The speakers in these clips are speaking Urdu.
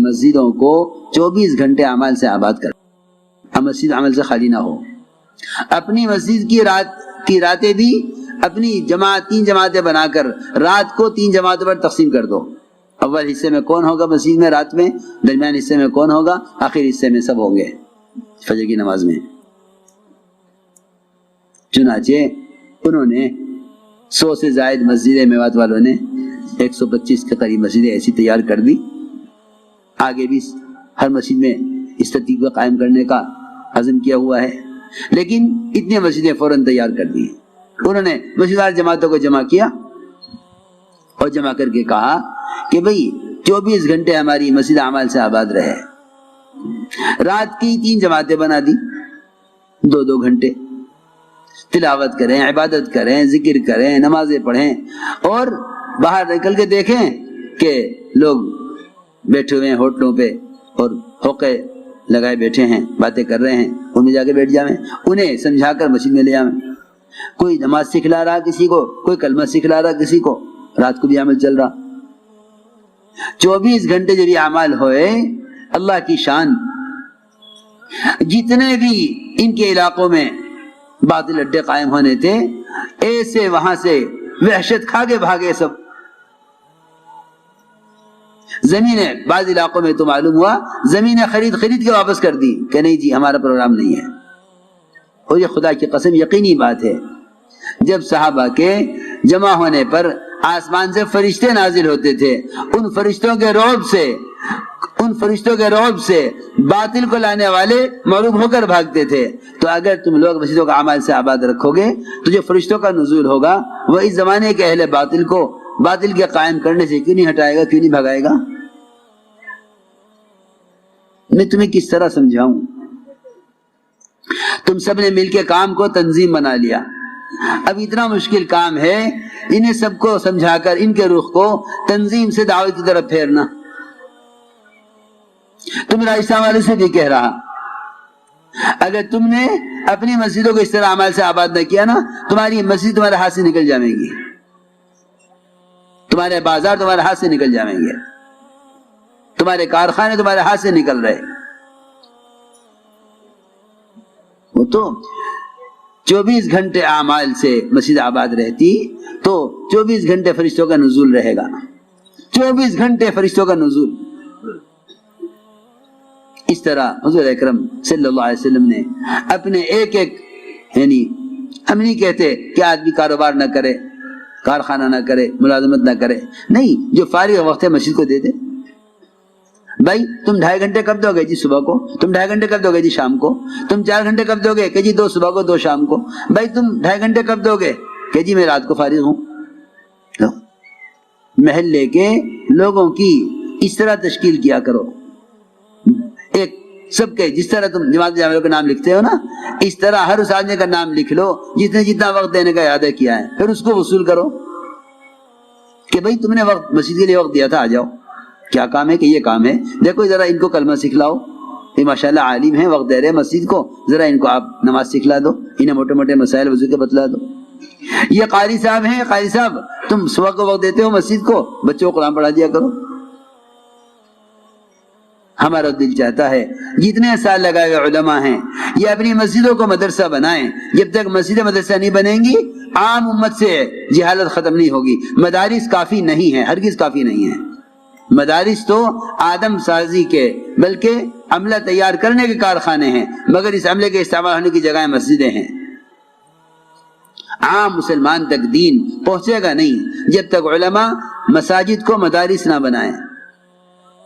مسجدوں کو 24 گھنٹے اعمال سے آباد کر، مسجد عمل سے خالی نہ ہو۔ اپنی مسجد کی راتیں بھی اپنی جماعت 3 جماعتیں بنا کر رات کو 3 جماعتوں پر تقسیم کر دو۔ اول حصے میں کون ہوگا مسجد میں رات میں، درمیان حصے میں کون ہوگا، آخر حصے میں سب ہوں گے فجر کی نماز میں۔ چنانچہ انہوں نے 100 سے زائد مسجدیں، میوات والوں نے 125 کے قریب مسجدیں ایسی تیار کر دی۔ آگے بھی ہر مسجد میں اس ترتیب کو قائم کرنے کا عزم کیا ہوا ہے، لیکن اتنی مسجدیں فوراً تیار کر دی۔ انہوں نے مسجدار جماعتوں کو جمع کیا اور جمع کر کے کہا کہ بھئی 24 گھنٹے ہماری مسجد اعمال سے آباد رہے۔ رات کی 3 جماعتیں بنا دی، 2 گھنٹے تلاوت کریں، عبادت کریں، ذکر کریں، نمازیں پڑھیں، اور باہر نکل کے دیکھیں کہ لوگ بیٹھے ہوئے ہیں ہوٹلوں پہ اور ہوقے لگائے بیٹھے ہیں، باتیں کر رہے ہیں، ان میں جا کے بیٹھ جائیں، انہیں سمجھا کر مسجد میں لے آئیں۔ کوئی نماز سکھلا رہا کسی کو، کوئی کلمہ سکھلا رہا کسی کو، رات کو بھی عمل چل رہا۔ 24 گھنٹے جب یہ اعمال ہوئے، اللہ کی شان، جتنے بھی ان کے علاقوں میں باطل اڈے قائم ہونے تھے، ایسے وہاں سے وحشت کھا کے بھاگے سب۔ زمینیں بعض علاقوں میں تو معلوم ہوا زمینیں خرید کے واپس کر دی کہ نہیں جی ہمارا پروگرام نہیں ہے۔ اور یہ خدا کی قسم یقینی بات ہے، جب صحابہ کے جمع ہونے پر آسمان سے فرشتے نازل ہوتے تھے، ان فرشتوں کے رعب سے باطل کو لانے والے معروف ہو کر بھاگتے تھے۔ تو اگر تم لوگ مسجدوں کا اعمال سے آباد رکھو گے تو جو فرشتوں کا نزول ہوگا وہ اس زمانے کے اہل باطل کو باطل کے قائم کرنے سے کیوں نہیں ہٹائے گا، کیوں نہیں بھگائے گا؟ میں تمہیں کس طرح سمجھاؤں؟ تم سب نے مل کے کام کو تنظیم بنا لیا، اب اتنا مشکل کام ہے انہیں سب کو سمجھا کر ان کے رخ کو تنظیم سے دعوت کی طرف پھیرنا۔ تم راجستھان والے سے بھی کہہ رہا، اگر تم نے اپنی مسجدوں کو اس طرح اعمال سے آباد نہ کیا نا، تمہاری مسجد تمہارے ہاتھ سے نکل جائیں گی، تمہارے بازار تمہارے ہاتھ سے نکل جائیں گے، تمہارے کارخانے تمہارے ہاتھ سے نکل رہے۔ وہ تو 24 گھنٹے اعمال سے مسجد آباد رہتی تو 24 گھنٹے فرشتوں کا نزول رہے گا، 24 گھنٹے فرشتوں کا نزول۔ اس طرح حضور اکرم صلی اللہ علیہ وسلم نے اپنے ایک یعنی ہم نہیں کہتے کہ آدمی کاروبار نہ کرے، کارخانہ نہ کرے، ملازمت نہ کرے، نہیں، جو فارغ وقت ہے مسجد کو دے دے۔ بھائی تم 2.5 گھنٹے کب دو گے جی صبح کو، تم 2.5 گھنٹے کب دو گے جی شام کو، تم 4 گھنٹے کب دو گے کہ جی 2 صبح کو 2 شام کو، بھائی تم 2.5 گھنٹے کب دو گے کہ جی میں رات کو فارغ ہوں۔ محلے کے لوگوں کی اس طرح تشکیل کیا کرو، ایک سب کے جس طرح تم جماعت جامعہ کا نام لکھتے ہو نا، اس طرح ہر اس آدمی کا نام لکھ لو جس نے جتنا وقت دینے کا ارادہ کیا ہے، پھر اس کو وصول کرو کہ بھائی تم نے وقت مسجد کے لیے وقت دیا تھا، آ جاؤ، کیا کام ہے کہ یہ کام ہے، دیکھو ذرا ان کو کلمہ سکھلاؤ، یہ ماشاءاللہ عالم ہیں، وقت دے رہے مسجد کو، ذرا ان کو آپ نماز سکھلا دو، انہیں موٹے موٹے مسائل وضو کے بتلا دو۔ یہ قاری صاحب ہیں، قاری صاحب تم صبح کو وقت دیتے ہو مسجد کو، بچوں کو قرآن پڑھا دیا کرو۔ ہمارا دل چاہتا ہے جتنے سال لگائے ہوئے علماء ہیں یہ اپنی مسجدوں کو مدرسہ بنائیں، جب تک مسجد مدرسہ نہیں بنیں گی عام امت سے جہالت ختم نہیں ہوگی۔ مدارس کافی نہیں ہیں، ہرگز کافی نہیں ہیں، مدارس تو آدم سازی کے بلکہ عملہ تیار کرنے کے کارخانے ہیں، مگر اس عملے کے استعمال ہونے کی جگہیں مسجدیں ہیں۔ عام مسلمان تک دین پہنچے گا نہیں جب تک علماء مساجد کو مدارس نہ بنائیں۔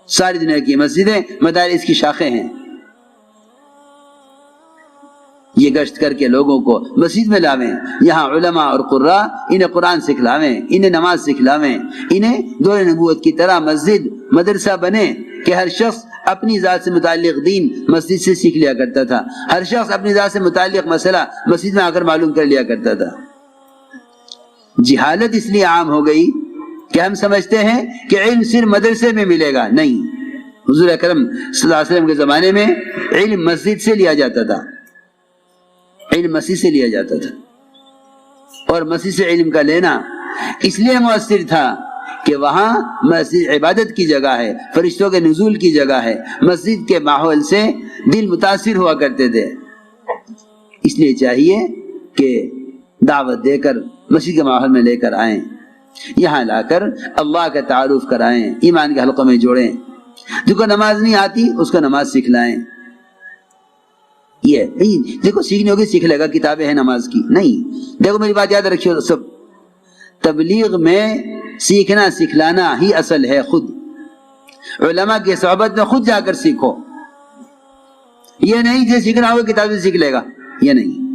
ساری دنیا کی مسجدیں مدارس کی شاخیں ہیں، یہ گشت کر کے لوگوں کو مسجد میں لاویں، یہاں علماء اور قراء انہیں قرآن سکھلاویں، انہیں نماز سکھلاویں، انہیں دور نبوت کی طرح مسجد مدرسہ بنے کہ ہر شخص اپنی ذات سے متعلق دین مسجد سے سیکھ لیا کرتا تھا، ہر شخص اپنی ذات سے متعلق مسئلہ مسجد میں آ کر معلوم کر لیا کرتا تھا۔ جہالت اس لیے عام ہو گئی کہ ہم سمجھتے ہیں کہ علم صرف مدرسے میں ملے گا، نہیں، حضور اکرم صلی اللہ علیہ وسلم کے زمانے میں علم مسجد سے لیا جاتا تھا، علم مسجد سے لیا جاتا تھا، اور مسجد سے علم کا لینا اس لیے مؤثر تھا کہ وہاں مسجد عبادت کی جگہ ہے، فرشتوں کے نزول کی جگہ ہے، مسجد کے ماحول سے دل متاثر ہوا کرتے تھے۔ اس لیے چاہیے کہ دعوت دے کر مسجد کے ماحول میں لے کر آئیں، یہاں لا کر اللہ کا تعارف کرائیں، ایمان کے حلقوں میں جوڑیں۔ جس کو نماز نہیں آتی اس کو نماز سکھلائیں۔ یہ دیکھو سیکھنے ہوگی سیکھ لے گا، کتابیں ہیں نماز کی نہیں۔ دیکھو میری بات یاد رکھیے سب، تبلیغ میں سیکھنا سکھلانا ہی اصل ہے۔ خود علماء کی صحبت میں خود جا کر سیکھو، یہ نہیں کہ سیکھنا ہوگا کتاب سے سیکھ لے گا، یہ نہیں،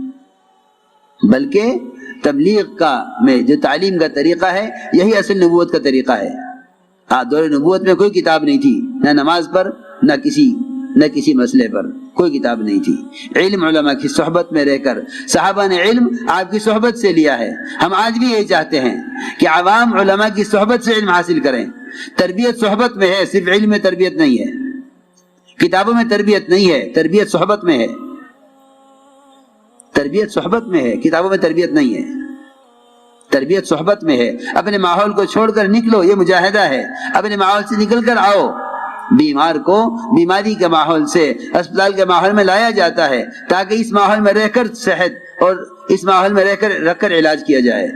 بلکہ تبلیغ کا میں جو تعلیم کا طریقہ ہے یہی اصل نبوت کا طریقہ ہے۔ دور نبوت میں کوئی کتاب نہیں تھی، نہ نماز پر نہ کسی مسئلے پر کوئی کتاب نہیں تھی۔ علم علماء کی صحبت میں رہ کر، صحابہ نے علم آپ کی صحبت سے لیا ہے۔ ہم آج بھی یہی چاہتے ہیں کہ عوام علماء کی صحبت سے علم حاصل کریں۔ تربیت صحبت میں ہے، صرف علم میں تربیت نہیں ہے، کتابوں میں تربیت نہیں ہے، تربیت صحبت میں ہے۔ تربیت صحبت میں ہے، کتابوں میں تربیت نہیں ہے، تربیت صحبت میں ہے۔ اپنے ماحول کو چھوڑ کر نکلو، یہ مجاہدہ ہے۔ اپنے ماحول سے نکل کر آؤ۔ بیمار کو بیماری کے ماحول سے اسپتال کے ماحول میں لایا جاتا ہے تاکہ اس ماحول میں رہ کر صحت اور اس ماحول میں رکھ کر علاج کیا جائے۔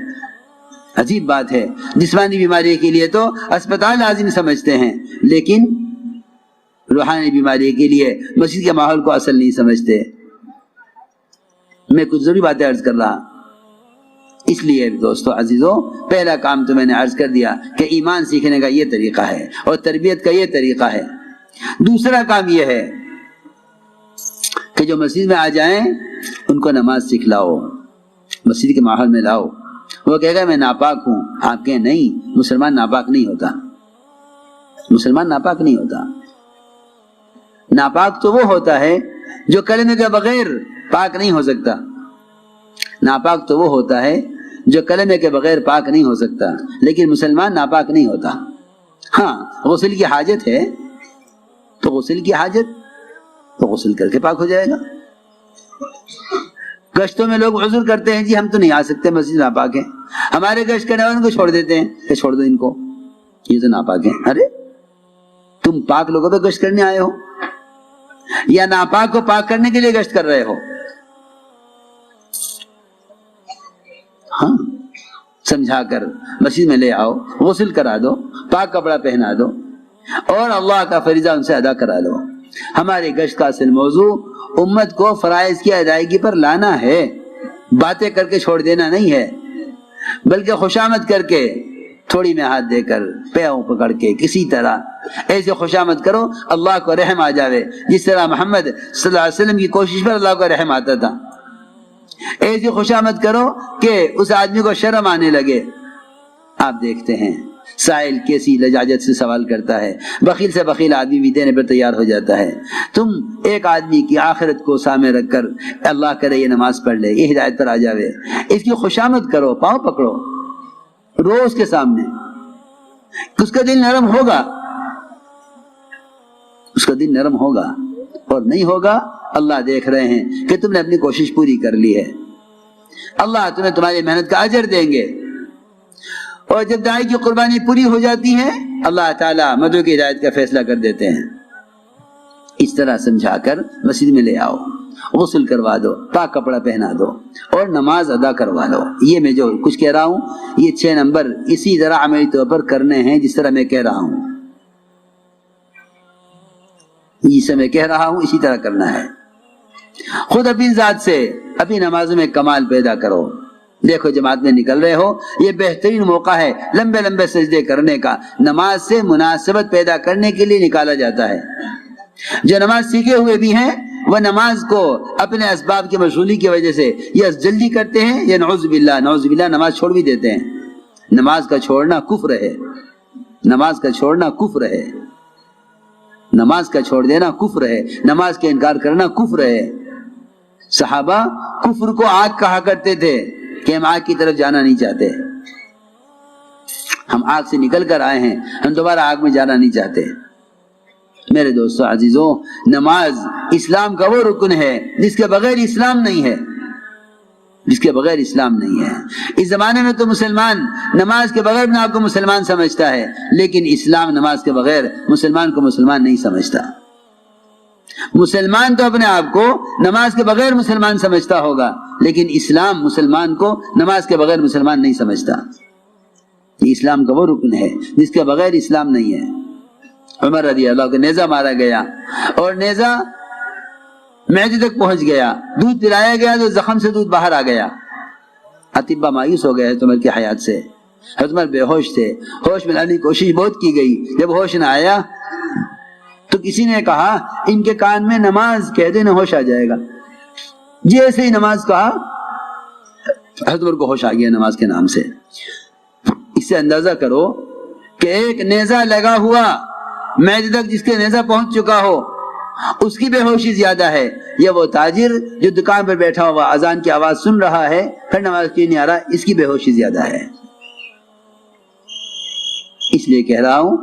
عجیب بات ہے، جسمانی بیماری کے لیے تو اسپتال لازم سمجھتے ہیں، لیکن روحانی بیماری کے لیے مسجد کے ماحول کو اصل نہیں سمجھتے۔ میں کچھ ضروری باتیں عرض کر رہا، اس لیے دوستو عزیزو، پہلا کام تو میں نے عرض کر دیا کہ ایمان سیکھنے کا یہ طریقہ ہے اور تربیت کا یہ طریقہ ہے۔ دوسرا کام یہ ہے کہ جو مسجد میں آ جائیں ان کو نماز سکھلاؤ، مسجد کے ماحول میں لاؤ۔ وہ کہے گا میں ناپاک ہوں، آپ کہیں نہیں، مسلمان ناپاک نہیں ہوتا، مسلمان ناپاک نہیں ہوتا۔ ناپاک تو وہ ہوتا ہے جو کلمے کے بغیر پاک نہیں ہو سکتا، ناپاک تو وہ ہوتا ہے جو کلمے کے بغیر پاک نہیں ہو سکتا، لیکن مسلمان ناپاک نہیں ہوتا۔ ہاں غسل کی حاجت ہے تو غسل کی حاجت تو غسل کر کے پاک ہو جائے گا۔ گشتوں میں لوگ عذر کرتے ہیں، جی ہم تو نہیں آ سکتے، مسجد ناپاک ہے، ہمارے گشت کرنے والوں کو چھوڑ دیتے ہیں کہ چھوڑ دو ان کو، یہ تو ناپاک ہے۔ ارے تم پاک لوگوں پہ گشت کرنے آئے ہو یا ناپاک کو پاک کرنے کے لیے گشت کر رہے ہو؟ ہاں سمجھا کر مسجد میں لے آؤ، غسل کرا دو، پاک کپڑا پہنا دو اور اللہ کا فریضہ ان سے ادا کرا لو۔ ہمارے گشت کا اصل موضوع امت کو فرائض کی ادائیگی پر لانا ہے، باتیں کر کے چھوڑ دینا نہیں ہے، بلکہ خوشامد کر کے، تھوڑی میں ہاتھ دے کر، پیاؤں پکڑ کے، کسی طرح ایسے خوشامد کرو اللہ کو رحم آ جاوے، جس طرح محمد صلی اللہ علیہ وسلم کی کوشش پر اللہ کو رحم آتا تھا۔ ایسی خوشامد کرو کہ اس آدمی کو شرم آنے لگے۔ آپ دیکھتے ہیں سائل کیسی لجاجت سے سوال کرتا ہے، بخیل سے بخیل آدمی بھی دینے پر تیار ہو جاتا ہے۔ تم ایک آدمی کی آخرت کو سامنے رکھ کر اللہ کرے یہ نماز پڑھ لے، یہ ہدایت پر آ جاوے، اس کی خوشامد کرو، پاؤں پکڑو، رو اس کے سامنے، اس کا دل نرم ہوگا، اس کا دل نرم ہوگا، اور نہیں ہوگا اللہ دیکھ رہے ہیں کہ تم نے اپنی کوشش پوری کر لی ہے، اللہ تمہیں تمہاری محنت کا اجر دیں گے۔ اور جب داعی کی قربانی پوری ہو جاتی ہے اللہ تعالیٰ مدعو کی ہدایت کا فیصلہ کر دیتے ہیں۔ اس طرح سمجھا کر مسجد میں لے آؤ، غسل کروا دو، پاک کپڑا پہنا دو اور نماز ادا کروا لو۔ یہ میں جو کچھ کہہ رہا ہوں یہ 6 نمبر اسی طرح عملی طور پر کرنے ہیں جس طرح میں کہہ رہا ہوں، جسے میں کہہ رہا ہوں اسی طرح کرنا ہے۔ خود اپنی ذات سے اپنی نمازوں میں کمال پیدا کرو۔ دیکھو جماعت میں نکل رہے ہو، یہ بہترین موقع ہے لمبے لمبے سجدے کرنے کا، نماز سے مناسبت پیدا کرنے کے لیے نکالا جاتا ہے۔ جو نماز سیکھے ہوئے بھی ہیں وہ نماز کو اپنے اسباب کی مشغولی کی وجہ سے یا جلدی کرتے ہیں یا نعوذ باللہ نماز چھوڑ بھی دیتے ہیں۔ نماز کا چھوڑنا کفر ہے، نماز کا چھوڑنا کفر ہے، نماز کا چھوڑ دینا کفر ہے، نماز کا انکار کرنا کفر ہے۔ صحابہ کفر کو آگ کہا کرتے تھے کہ ہم آگ کی طرف جانا نہیں چاہتے، ہم آگ سے نکل کر آئے ہیں، ہم دوبارہ آگ میں جانا نہیں چاہتے۔ میرے دوستو عزیزوں، نماز اسلام کا وہ رکن ہے جس کے بغیر اسلام نہیں ہے۔ جس کے بغیر اسلام نہیں ہے۔ اس زمانے میں تو مسلمان نماز کے بغیر اپنے آپ کو مسلمان سمجھتا ہے، لیکن اسلام نماز کے بغیر مسلمان کو مسلمان نہیں سمجھتا۔ مسلمان تو اپنے آپ کو نماز کے بغیر مسلمان سمجھتا ہوگا، لیکن اسلام مسلمان کو نماز کے بغیر مسلمان نہیں سمجھتا۔ یہ اسلام کا وہ رکن ہے جس کے بغیر اسلام نہیں ہے۔ عمر رضی اللہ کو نیزہ مارا گیا اور نیزہ معدے تک پہنچ گیا، دودھ پلایا گیا تو زخم سے دودھ باہر آ گیا۔ اطباء مایوس ہو گئے حضرت عمر کی حیات سے۔ حضرت عمر بے ہوش تھے، ہوش میں لانے کی کوشش بہت کی گئی، جب ہوش نہ آیا تو کسی نے کہا ان کے کان میں نماز کہہ دے نہ ہوش آ جائے گا۔ جیسے ہی نماز کہا حضرت عمر کو ہوش آ گیا نماز کے نام سے۔ اس سے اندازہ کرو کہ ایک نیزہ لگا ہوا معدے تک جس کے نیزہ پہنچ چکا ہو اس کی بے ہوشی زیادہ ہے، یا وہ تاجر جو دکان پر بیٹھا ہوا اذان کی آواز سن رہا ہے پھر نماز کی نہیں آ رہا، اس کی بے ہوشی زیادہ ہے۔ اس لیے کہہ رہا ہوں